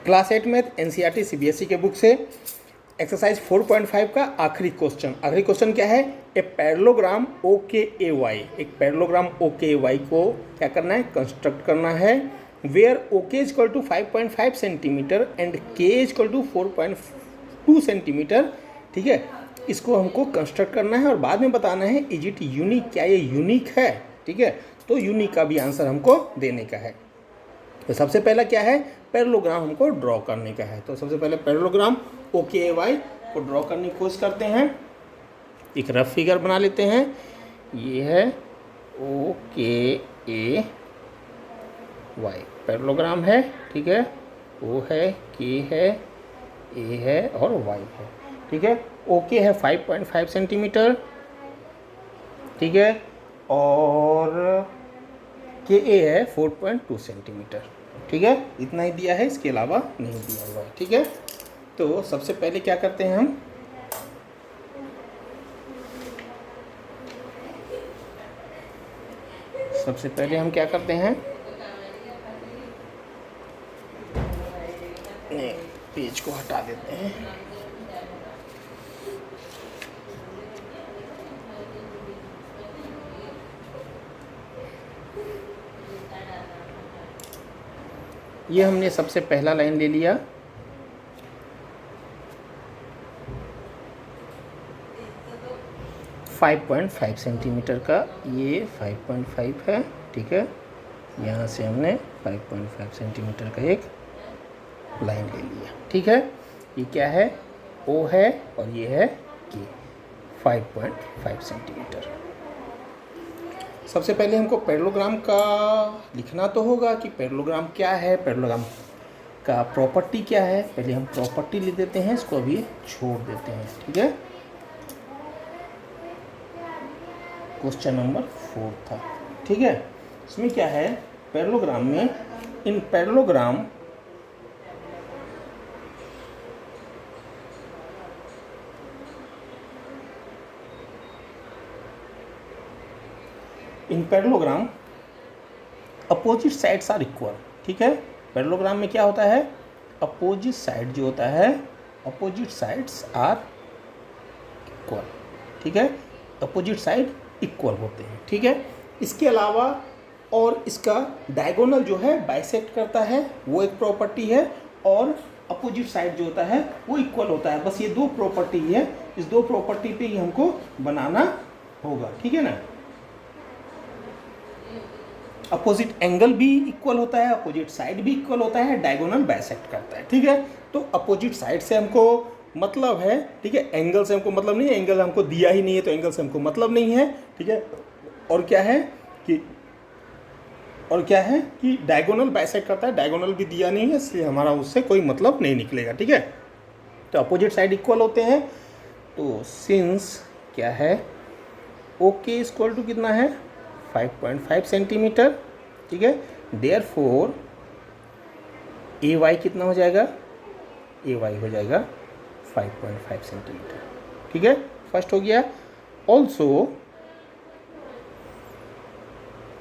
Class 8 math NCERT CBSE के book से exercise 4.5 का आखिरी क्वेश्चन क्या है? ए पैरेललोग्राम ओ के ए वाई, एक पैरेललोग्राम ओ के ए वाई को क्या करना है? कंस्ट्रक्ट करना है। वेयर ओ के इक्वल टू 5.5 सेंटीमीटर एंड के इक्वल टू 4.2 सेंटीमीटर। ठीक है, इसको हमको कंस्ट्रक्ट करना है और बाद में बताना है इज इट यूनिक, क्या ये यूनिक है? ठीक है, तो यूनिक का भी आंसर हमको देने का है। तो सबसे पहला क्या है? पैरेललोग्राम हमको ड्रॉ करने का है। तो सबसे पहले पैरेललोग्राम ओ के ए वाई को ड्रॉ करने की कोशिश करते हैं। एक रफ फिगर बना लेते हैं। ये है ओ के ए वाई, पैरेललोग्राम है। ठीक है, ओ है, के है, ए है और वाई है। ठीक है, ओ के है 5.5 सेंटीमीटर। ठीक है, और के ए है 4.2 सेंटीमीटर। ठीक है, इतना ही दिया है, इसके अलावा नहीं दिया हुआ है। ठीक है, तो सबसे पहले क्या करते हैं हम? सबसे पहले हम क्या करते हैं? पेज को हटा देते हैं। ये हमने सबसे पहला लाइन ले लिया। फाइव 5.5 सेंटीमीटर का, ये 5.5 है। ठीक है, यहाँ से हमने 5.5 सेंटीमीटर का एक लाइन ले लिया। ठीक है, ये क्या है? ओ है और ये है के, 5.5 सेंटीमीटर। सबसे पहले हमको पैरेललोग्राम का लिखना तो होगा कि पैरेललोग्राम क्या है, पैरेललोग्राम का प्रॉपर्टी क्या है। पहले हम प्रॉपर्टी लिख देते हैं, इसको अभी छोड़ देते हैं। ठीक है, क्वेश्चन नंबर 4 था। ठीक है, इसमें क्या है? पैरेललोग्राम में in parallelogram opposite sides are equal. ठीक है, पैरेललोग्राम में क्या होता है? अपोजिट साइड जो होता है, अपोजिट साइड्स आर इक्वल। ठीक है, अपोजिट साइड इक्वल होते हैं। ठीक है, इसके अलावा और इसका डायगोनल जो है बाइसेक्ट करता है, वो एक प्रॉपर्टी है, और अपोजिट साइड जो होता है वो इक्वल होता है। बस ये दो प्रॉपर्टी है, इस दो प्रॉपर्टी पे ही हमको बनाना होगा। ठीक है ना, अपोजिट एंगल भी इक्वल होता है, अपोजिट साइड भी इक्वल होता है, डायगोनल बाइसेक्ट करता है। ठीक है, तो अपोजिट साइड से हमको मतलब है। ठीक है, एंगल से हमको मतलब नहीं है, एंगल हमको दिया ही नहीं है तो एंगल से हमको मतलब नहीं है। ठीक है, और क्या है कि डायगोनल बाइसेक्ट करता है, डायगोनल भी दिया नहीं है, इसलिए हमारा उससे कोई मतलब नहीं निकलेगा। ठीक है, तो अपोजिट साइड इक्वल होते हैं। तो सिंस क्या है? ओके इक्वल टू कितना है? 5.5 सेंटीमीटर। ठीक है, देयरफॉर ए वाई कितना हो जाएगा? ए वाई हो जाएगा 5.5 सेंटीमीटर। ठीक है, फर्स्ट हो गया। ऑल्सो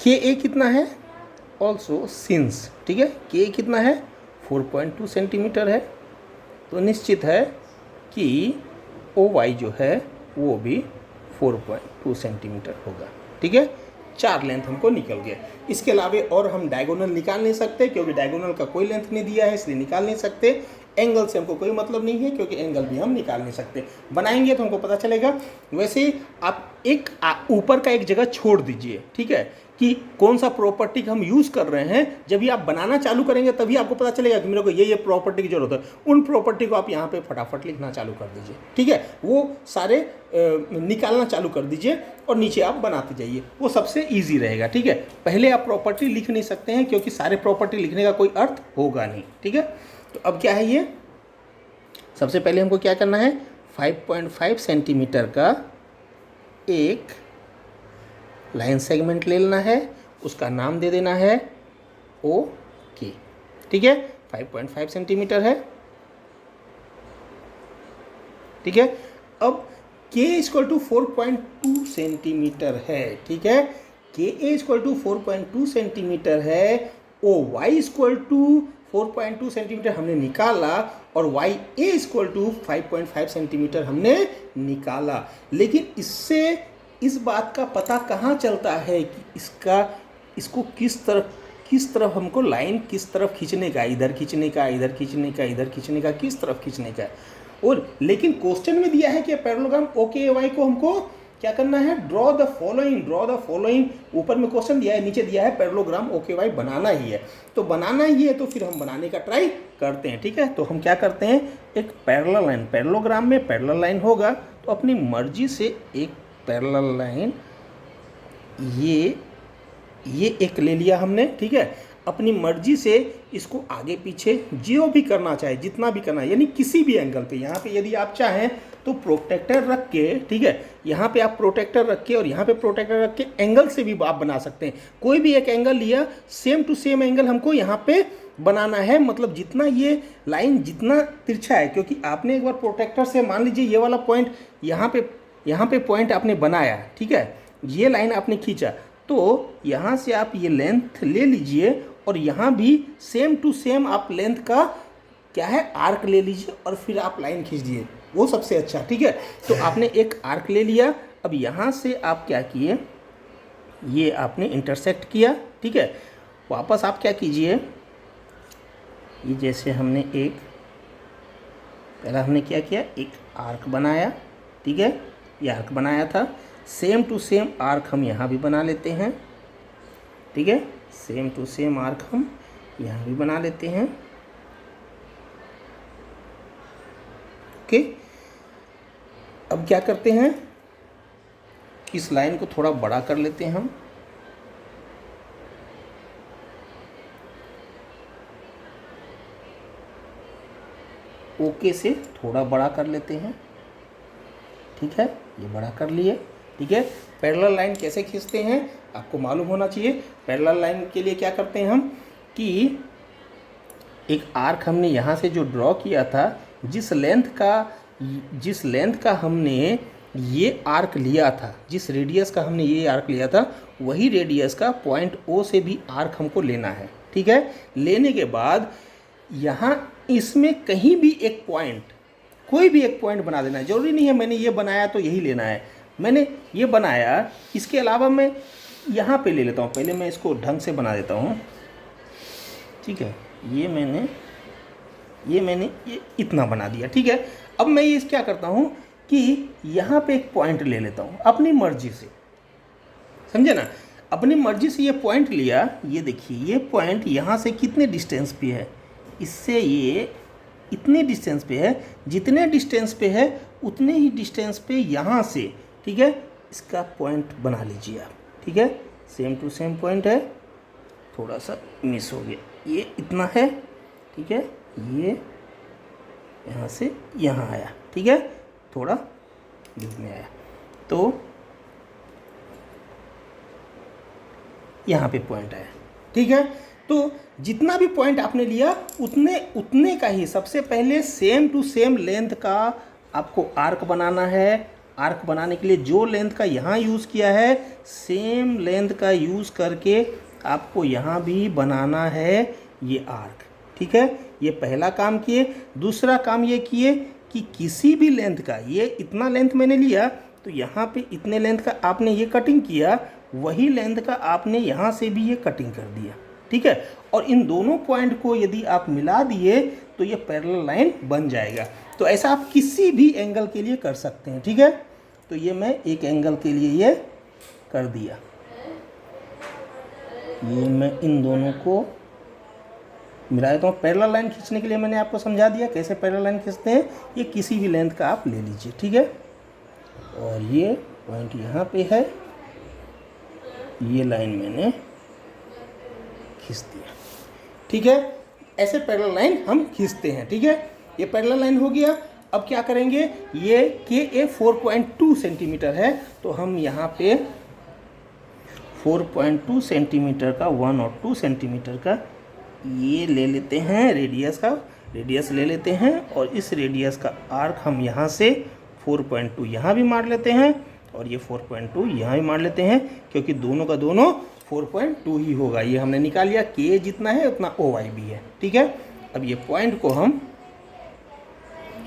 के ए कितना है? ऑल्सो सिंस, ठीक है, के ए कितना है? 4.2 सेंटीमीटर है। तो निश्चित है कि ओ वाई जो है वो भी 4.2 सेंटीमीटर होगा। ठीक है, 4 लेंथ हमको निकल गया। इसके अलावा और हम डायगोनल निकाल नहीं सकते, क्योंकि डायगोनल का कोई लेंथ नहीं दिया है, इसलिए निकाल नहीं सकते। एंगल से हमको कोई मतलब नहीं है, क्योंकि एंगल भी हम निकाल नहीं सकते। बनाएंगे तो हमको पता चलेगा। वैसे आप एक ऊपर का एक जगह छोड़ दीजिए। ठीक है, कि कौन सा प्रॉपर्टी हम यूज़ कर रहे हैं। जब भी आप बनाना चालू करेंगे तभी आपको पता चलेगा कि मेरे को ये प्रॉपर्टी की जरूरत है। उन प्रॉपर्टी को आप यहाँ पे फटाफट लिखना चालू कर दीजिए। ठीक है, वो सारे निकालना चालू कर दीजिए और नीचे आप बनाते जाइए, वो सबसे ईजी रहेगा। ठीक है, पहले आप प्रॉपर्टी लिख नहीं सकते हैं, क्योंकि सारे प्रॉपर्टी लिखने का कोई अर्थ होगा नहीं। ठीक है, तो अब क्या है ये? सबसे पहले हमको क्या करना है? 5.5 सेंटीमीटर का एक लाइन सेगमेंट ले लेना है, उसका नाम दे देना है ओ के। ठीक है, 5.5 सेंटीमीटर है। ठीक है, अब के इक्वल टू 4.2 सेंटीमीटर है। ठीक है, के इक्वल टू 4.2 सेंटीमीटर है। O Y equal to 4.2 centimetre हमने निकाला और Y A equal to 5.5 centimetre हमने निकाला। लेकिन इससे इस बात का पता कहाँ चलता है कि इसको किस तरफ हमको लाइन किस तरफ खींचने का, इधर खींचने का, इधर खींचने का, इधर खींचने का, किस तरफ खींचने का। और लेकिन क्वेश्चन में दिया है कि पैरेललोग्राम ओके वाई को हमको क्या करना है, ड्रॉ द फॉलोइंग। ऊपर में क्वेश्चन दिया है, नीचे दिया है पैरेललोग्राम ओके वाई बनाना ही है। तो बनाना ही है तो फिर हम बनाने का ट्राई करते हैं। ठीक है, तो हम क्या करते हैं, एक पैरेलल लाइन, पैरेललोग्राम में पैरेलल लाइन होगा तो अपनी मर्जी से एक पैरेलल लाइन ये एक ले लिया हमने। ठीक है, अपनी मर्जी से इसको आगे पीछे जो भी करना चाहे, जितना भी करना है, यानी किसी भी एंगल पे, यहाँ पे यदि आप चाहें तो प्रोटेक्टर रख के, ठीक है, यहाँ पे आप प्रोटेक्टर रख के और यहाँ पे प्रोटेक्टर रख के एंगल से भी आप बना सकते हैं। कोई भी एक एंगल लिया, सेम टू सेम एंगल हमको यहाँ पे बनाना है। मतलब जितना ये लाइन जितना तिरछा है, क्योंकि आपने एक बार प्रोटेक्टर से मान लीजिए ये वाला पॉइंट यहाँ पे पॉइंट आपने बनाया, ठीक है, ये लाइन आपने खींचा, तो यहाँ से आप ये लेंथ ले लीजिए और यहाँ भी सेम टू सेम आप लेंथ का क्या है आर्क ले लीजिए और फिर आप लाइन खींच दिए, वो सबसे अच्छा। ठीक है, तो आपने एक आर्क ले लिया। अब यहाँ से आप क्या किए, ये आपने इंटरसेक्ट किया। ठीक है, वापस आप क्या कीजिए, ये जैसे हमने पहला हमने क्या किया, एक आर्क बनाया। ठीक है, ये आर्क बनाया था, सेम टू सेम आर्क हम यहाँ भी बना लेते हैं। ठीक है, सेम टू सेम आर्क हम यहाँ भी बना लेते हैं। ओके, अब क्या करते हैं, इस लाइन को थोड़ा बड़ा कर लेते हैं हम। ओके से थोड़ा बड़ा कर लेते हैं। ठीक है, ये बड़ा कर लिए। ठीक है, पैरेलल लाइन कैसे खींचते हैं आपको मालूम होना चाहिए। पैरेलल लाइन के लिए क्या करते हैं हम कि एक आर्क हमने यहाँ से जो ड्रॉ किया था, जिस लेंथ का हमने ये आर्क लिया था, जिस रेडियस का हमने ये आर्क लिया था, वही रेडियस का पॉइंट ओ से भी आर्क हमको लेना है। ठीक है, लेने के बाद यहाँ इसमें कहीं भी एक पॉइंट, कोई भी एक पॉइंट बना देना है। जरूरी नहीं है मैंने ये बनाया तो यही लेना है। मैंने ये बनाया, इसके अलावा मैं यहाँ पे ले लेता हूँ। पहले मैं इसको ढंग से बना देता हूँ। ठीक है, ये मैंने ये इतना बना दिया। ठीक है, अब मैं ये क्या करता हूँ कि यहाँ पे एक पॉइंट ले लेता हूँ अपनी मर्जी से, समझे ना, अपनी मर्जी से ये पॉइंट लिया। ये देखिए, ये पॉइंट यहाँ से कितने डिस्टेंस पे है, इससे ये इतने डिस्टेंस पे है, जितने डिस्टेंस पे है उतने ही डिस्टेंस पे यहाँ से, ठीक है, इसका पॉइंट बना लीजिए आप। ठीक है, सेम टू सेम पॉइंट है, थोड़ा सा मिस हो गया, ये इतना है। ठीक है, ये यहाँ से यहाँ आया। ठीक है, थोड़ा दूर में आया, तो यहाँ पे पॉइंट आया। ठीक है, तो जितना भी पॉइंट आपने लिया उतने का ही सबसे पहले सेम टू सेम लेंथ का आपको आर्क बनाना है। आर्क बनाने के लिए जो लेंथ का यहाँ यूज़ किया है, सेम लेंथ का यूज़ करके आपको यहाँ भी बनाना है ये आर्क। ठीक है, ये पहला काम किए। दूसरा काम ये किए कि किसी भी लेंथ का, ये इतना लेंथ मैंने लिया तो यहाँ पे इतने लेंथ का आपने ये कटिंग किया, वही लेंथ का आपने यहाँ से भी ये कटिंग कर दिया। ठीक है, और इन दोनों पॉइंट को यदि आप मिला दिए तो ये पैरेलल लाइन बन जाएगा। तो ऐसा आप किसी भी एंगल के लिए कर सकते हैं। ठीक है, तो ये मैं एक एंगल के लिए ये कर दिया। ये मैं इन दोनों को मिला देता हूँ। पैरेलल लाइन खींचने के लिए मैंने आपको समझा दिया कैसे पैरेलल लाइन खींचते हैं। ये किसी भी लेंथ का आप ले लीजिए। ठीक है, और ये पॉइंट यहाँ पे है, ये लाइन मैंने खींच दिया। ठीक है, ऐसे पैरेलल लाइन हम खींचते हैं। ठीक है, ये पैरेलल लाइन हो गया। अब क्या करेंगे, ये KA 4.2 सेंटीमीटर है, तो हम यहाँ पे 4.2 सेंटीमीटर का 1 और 2 सेंटीमीटर का ये ले लेते हैं, रेडियस ले लेते हैं, और इस रेडियस का आर्क हम यहाँ से 4.2 यहाँ भी मार लेते हैं और ये 4.2 यहाँ भी मार लेते हैं, क्योंकि दोनों का दोनों 4.2 ही होगा। ये हमने निकाल लिया, K जितना है उतना OY भी है। ठीक है, अब ये पॉइंट को हम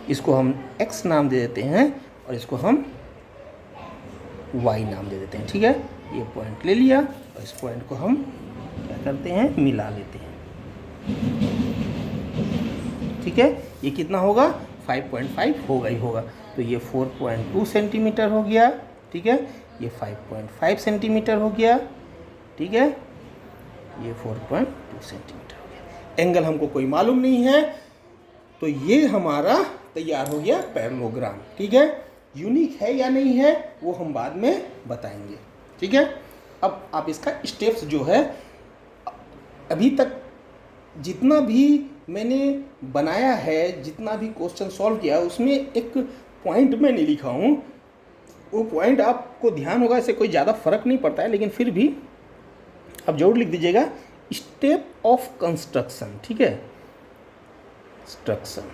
इसको हम x नाम दे देते हैं और इसको हम y नाम दे देते हैं। ठीक है, ये पॉइंट ले लिया और इस पॉइंट को हम क्या करते हैं, मिला लेते हैं। ठीक है, ये कितना होगा, 5.5 होगा ही होगा। तो ये 4.2 सेंटीमीटर हो गया। ठीक है, ये 5.5 सेंटीमीटर हो गया। ठीक है, ये 4.2 सेंटीमीटर हो गया। एंगल हमको कोई मालूम नहीं है, तो ये हमारा तैयार हो गया पैरेललोग्राम। ठीक है, यूनिक है या नहीं है वो हम बाद में बताएंगे। ठीक है, अब आप इसका स्टेप्स जो है, अभी तक जितना भी मैंने बनाया है, जितना भी क्वेश्चन सॉल्व किया, उसमें एक पॉइंट मैंने लिखा हूँ। वो पॉइंट आपको ध्यान होगा, इससे कोई ज़्यादा फर्क नहीं पड़ता है, लेकिन फिर भी आप जरूर लिख दीजिएगा, स्टेप ऑफ कंस्ट्रक्शन। ठीक है, स्ट्रक्शन।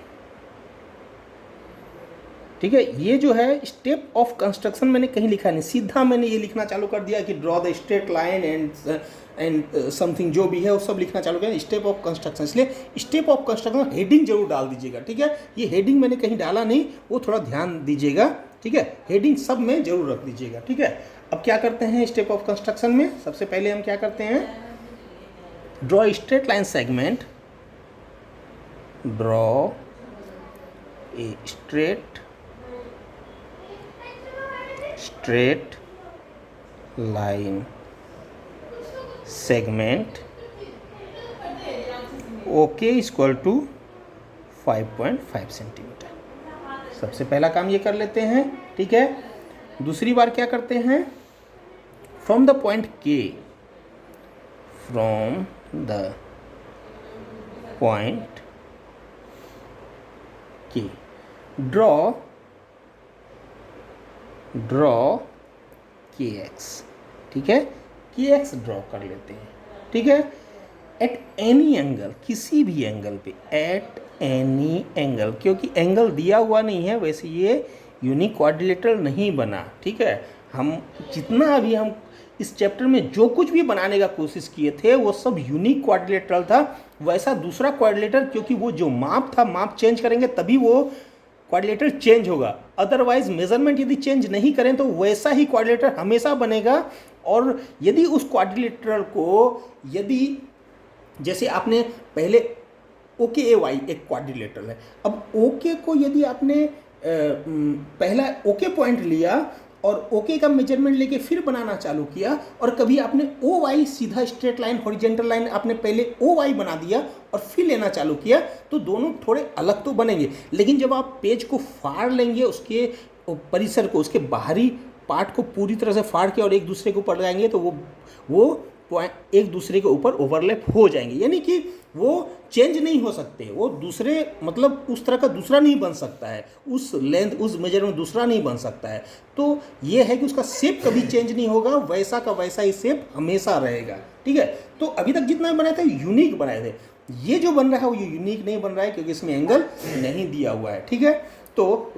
ठीक है, ये जो है स्टेप ऑफ कंस्ट्रक्शन मैंने कहीं लिखा नहीं, सीधा मैंने ये लिखना चालू कर दिया कि draw the straight line and something जो भी है वो सब लिखना चालू किया, स्टेप ऑफ कंस्ट्रक्शन। इसलिए स्टेप ऑफ कंस्ट्रक्शन हेडिंग जरूर डाल दीजिएगा। ठीक है, ये हेडिंग मैंने कहीं डाला नहीं, वो थोड़ा ध्यान दीजिएगा। ठीक है, हेडिंग सब में जरूर रख दीजिएगा। ठीक है, अब क्या करते हैं स्टेप ऑफ कंस्ट्रक्शन में, सबसे पहले हम क्या करते हैं, draw straight line segment, draw a straight line segment OK equal to 5.5 centimetre. सबसे पहला काम ये कर लेते हैं। ठीक है, दूसरी बार क्या करते हैं, from the point K, from the point K draw KX। ठीक है, KX ड्रॉ कर लेते हैं। ठीक है, एट एनी एंगल, किसी भी एंगल पे, एट एनी एंगल, क्योंकि एंगल दिया हुआ नहीं है, वैसे ये यूनिक क्वाड्रिलेटरल नहीं बना। ठीक है, हम जितना अभी हम इस चैप्टर में जो कुछ भी बनाने का कोशिश किए थे वो सब यूनिक क्वाड्रिलेटरल था। वैसा दूसरा क्वाड्रिलेटर, क्योंकि वो जो माप था, माप चेंज करेंगे तभी वो क्वाड्रिलेटर चेंज होगा, अदरवाइज मेजरमेंट यदि चेंज नहीं करें तो वैसा ही क्वाड्रिलेटर हमेशा बनेगा। और यदि उस क्वाड्रिलेटरल को, यदि जैसे आपने पहले OKAY एक क्वाड्रिलेटरल है, अब OK को यदि आपने पहला OK पॉइंट लिया और OK का मेजरमेंट लेके फिर बनाना चालू किया, और कभी आपने OY सीधा स्ट्रेट लाइन, हॉरिजेंटल लाइन आपने पहले OY बना दिया और फिर लेना चालू किया, तो दोनों थोड़े अलग तो बनेंगे। लेकिन जब आप पेज को फाड़ लेंगे, उसके परिसर को, उसके बाहरी पार्ट को पूरी तरह से फाड़ के और एक दूसरे के ऊपर लगाएंगे, तो वो पॉइंट एक दूसरे के ऊपर ओवरलैप हो जाएंगे, यानी कि वो चेंज नहीं हो सकते, वो दूसरे मतलब उस तरह का दूसरा नहीं बन सकता है, उस लेंथ, उस मेजरमेंट दूसरा नहीं बन सकता है। तो ये है कि उसका शेप कभी चेंज नहीं होगा, वैसा का वैसा ही शेप हमेशा रहेगा। ठीक है, तो अभी तक जितना बनाए थे यूनिक बनाए थे, ये जो बन रहा है वो यूनिक नहीं बन रहा है, क्योंकि इसमें एंगल नहीं दिया हुआ है। ठीक है, तो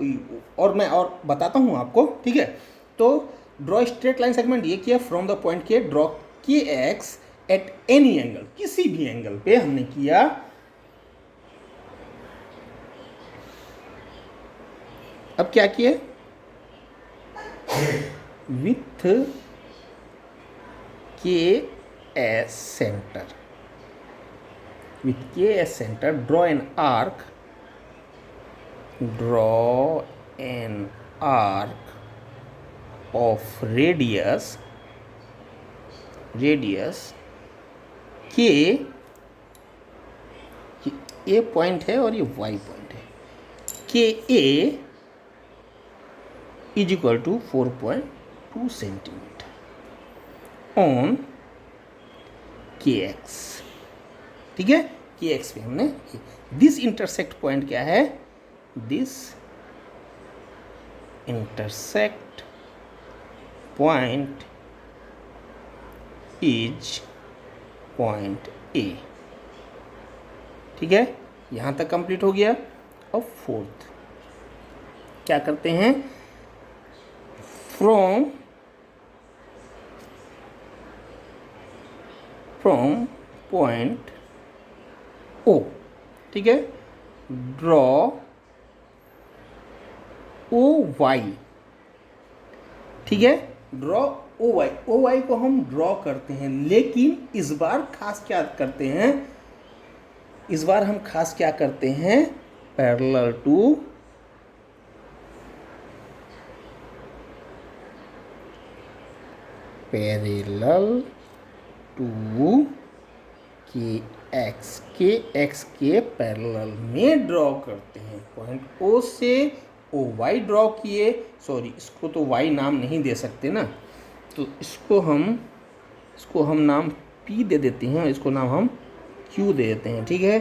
और मैं और बताता हूँ आपको। ठीक है, तो ड्रॉ स्ट्रेट लाइन सेगमेंट ये किया, फ्रॉम द पॉइंट के draw KX at any angle, किसी भी एंगल पे हमने किया। अब क्या किए, with KS centre, with KS center draw an arc of radius K, A point है और ये Y पॉइंट है, KA is equal to 4.2 centimetre on KX। ठीक है, KX पे हमने दिस इंटरसेक्ट पॉइंट क्या है, this intersect point is point A। ठीक है, यहाँ तक कंप्लीट हो गया। अब फोर्थ क्या करते हैं, फ्रॉम पॉइंट O, ठीक है, ड्रॉ ओ वाई, ठीक है, ड्रॉ ओ वाई को हम ड्रॉ करते हैं, लेकिन इस बार खास क्या करते हैं, इस बार हम खास क्या करते हैं, पैरेलल टू के एक्स के पैरेलल में ड्रॉ करते हैं। पॉइंट ओ से ओ वाई ड्रॉ किए, सॉरी इसको तो वाई नाम नहीं दे सकते ना, तो इसको हम नाम पी दे देते हैं और इसको नाम हम क्यू दे देते हैं, ठीक है।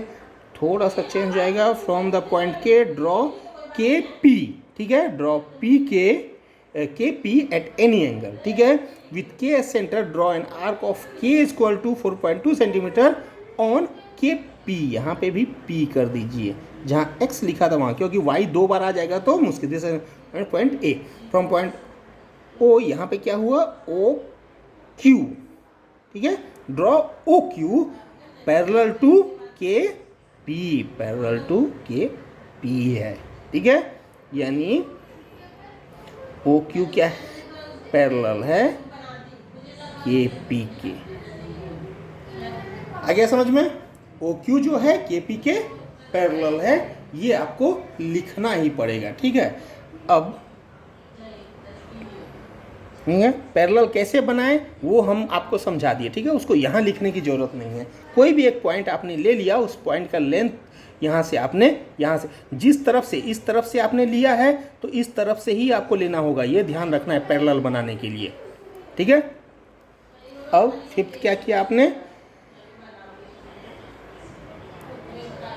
थोड़ा सा चेंज हो जाएगा, फ्रॉम द पॉइंट के ड्रॉ के पी, ठीक है, ड्रॉ पी के पी एट एनी एंगल, ठीक है, विथ के S centre draw an arc of के इक्वल टू 4.2 सेंटीमीटर ऑन के पी, यहाँ पे भी पी कर दीजिए, जहाँ एक्स लिखा था वहाँ, क्योंकि वाई 2 बार आ जाएगा तो मुश्किल से point A, from point O यहाँ पे क्या हुआ, ओ क्यू, ठीक है, draw O Q parallel to K P, parallel to K P है, ठीक है, यानी ओ क्यू क्या है, पैरेलल है के पी के। आ गया समझ में, ओ क्यू जो है के पी के पैरेलल है, ये आपको लिखना ही पड़ेगा, ठीक है। अब ठीक है, पैरेलल कैसे बनाएं वो हम आपको समझा दिए, ठीक है, उसको यहाँ लिखने की ज़रूरत नहीं है। कोई भी एक पॉइंट आपने ले लिया, उस पॉइंट का लेंथ यहाँ से आपने, यहाँ से जिस तरफ से इस तरफ से आपने लिया है तो इस तरफ से ही आपको लेना होगा, ये ध्यान रखना है पैरेलल बनाने के लिए, ठीक है। अब फिफ्थ क्या किया आपने,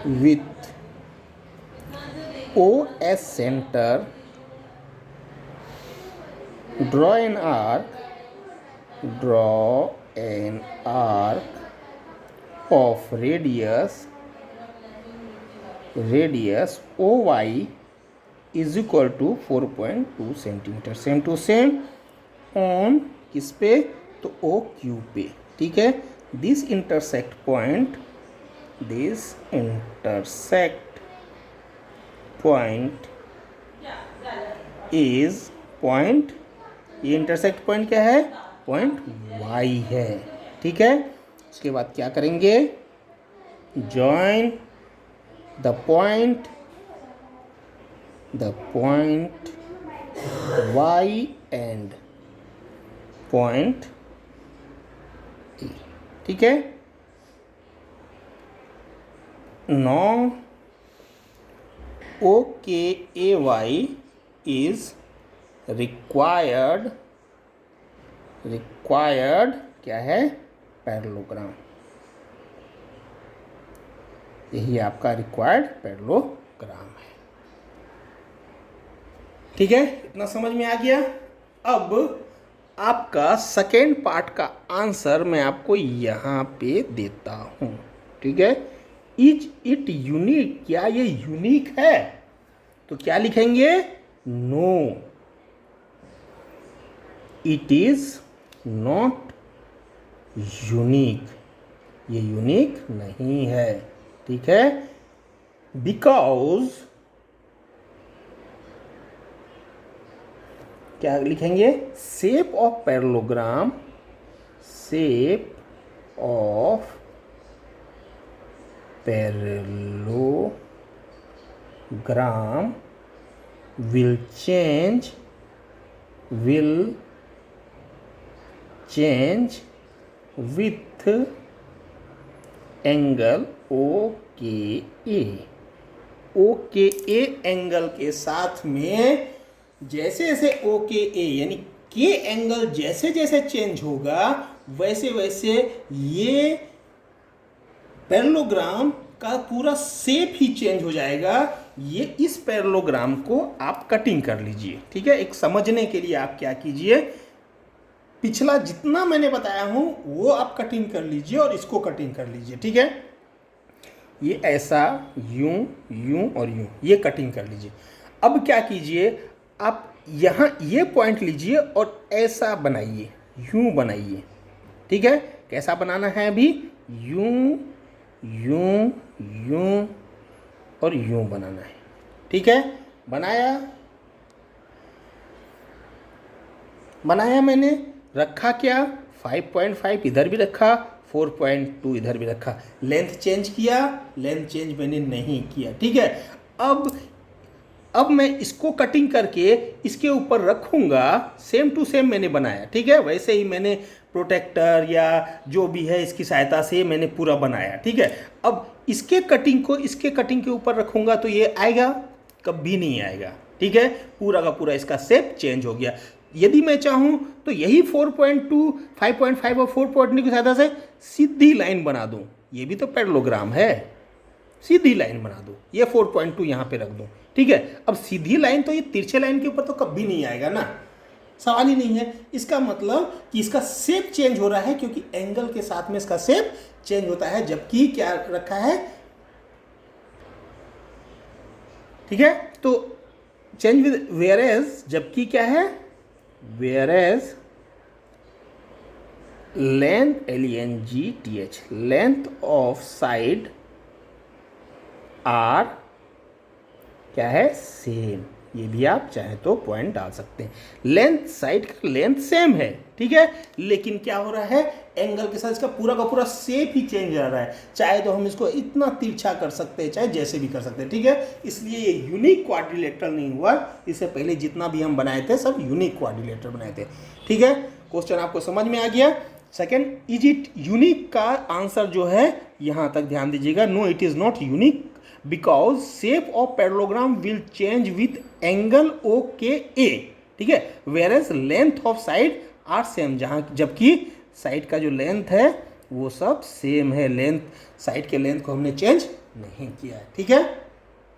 with O as centre draw an arc of radius OY is equal to 4.2 centimetre, same to same on किस पे, तो ओ क्यू पे, ठीक है। This intersect point is point, ये इंटरसेक्ट पॉइंट क्या है, पॉइंट वाई है, ठीक है। उसके बाद क्या करेंगे, join the point Y and point A, ठीक है। नाउ ओ के ए वाई इज रिक्वायर्ड क्या है, पैरेललोग्राम, यही आपका रिक्वायर्ड पैरेललोग्राम है, ठीक है। इतना समझ में आ गया। अब आपका सेकेंड पार्ट का आंसर मैं आपको यहाँ पे देता हूँ, ठीक है। इज इट यूनिक, क्या ये यूनिक है, तो क्या लिखेंगे, no it is not unique, ये यूनिक नहीं है, ठीक है। बिकॉज क्या लिखेंगे, shape of parallelogram will change with angle OKA angle के साथ में, जैसे जैसे OKA यानी के एंगल जैसे जैसे चेंज होगा वैसे वैसे ये पैरेललोग्राम का पूरा शेप ही चेंज हो जाएगा। ये इस पैरेललोग्राम को आप कटिंग कर लीजिए, ठीक है। एक समझने के लिए आप क्या कीजिए, पिछला जितना मैंने बताया हूं वो आप कटिंग कर लीजिए और इसको कटिंग कर लीजिए, ठीक है। ये ऐसा यूं यूं और यूं, ये कटिंग कर लीजिए। अब क्या कीजिए, आप यहाँ ये पॉइंट लीजिए और ऐसा बनाइए, यूं बनाइए, ठीक है। कैसा बनाना है अभी, यूं यूं यूं और यूं बनाना है। ठीक है, बनाया मैंने, रखा क्या 5.5 इधर भी रखा, 4.2 इधर भी रखा। लेंथ चेंज किया, लेंथ चेंज मैंने नहीं किया। ठीक है, अब मैं इसको कटिंग करके इसके ऊपर रखूँगा, सेम टू सेम मैंने बनाया। ठीक है, वैसे ही मैंने प्रोटेक्टर या जो भी है इसकी सहायता से मैंने पूरा बनाया। ठीक है, अब इसके कटिंग को इसके कटिंग के ऊपर रखूँगा तो ये आएगा? कभी नहीं आएगा। ठीक है, पूरा का पूरा इसका शेप चेंज हो गया। यदि मैं चाहूँ तो यही 4.2, 5.5 और 4.2 की सहायता से सीधी लाइन बना दूँ। ये भी तो पैरेललोग्राम है, सीधी लाइन बना दूँ, ये 4.2 यहाँ पे रख दूँ। ठीक है, अब सीधी लाइन तो ये तिरछे लाइन के ऊपर तो कभी नहीं आएगा ना, सवाल ही नहीं है। इसका मतलब कि इसका शेप चेंज हो रहा है, क्योंकि एंगल के साथ में इसका शेप चेंज होता है। जबकि क्या रखा है, ठीक है, तो चेंज विद वेयरएज, जबकि क्या है, whereas length, LENGTH, length of side are क्या है, सेम। ये भी आप चाहे तो पॉइंट डाल सकते हैं। लेंथ, साइड का लेंथ सेम है। ठीक है, लेकिन क्या हो रहा है, एंगल के साथ इसका पूरा का पूरा शेप ही चेंज हो रहा है। चाहे तो हम इसको इतना तिरछा कर सकते हैं, चाहे जैसे भी कर सकते हैं। ठीक है, इसलिए ये यूनिक क्वाड्रिलेटरल नहीं हुआ। इससे पहले जितना भी हम बनाए थे सब यूनिक क्वाड्रिलेटरल बनाए थे। ठीक है, क्वेश्चन आपको समझ में आ गया। सेकेंड, इज इट यूनिक का आंसर जो है यहाँ तक ध्यान दीजिएगा, no it is not unique because shape of parallelogram will change with angle OKA। ठीक है, whereas length of side are same, जहाँ जबकि साइड का जो लेंथ है वो सब सेम है। लेंथ, साइड के लेंथ को हमने चेंज नहीं किया है। ठीक है।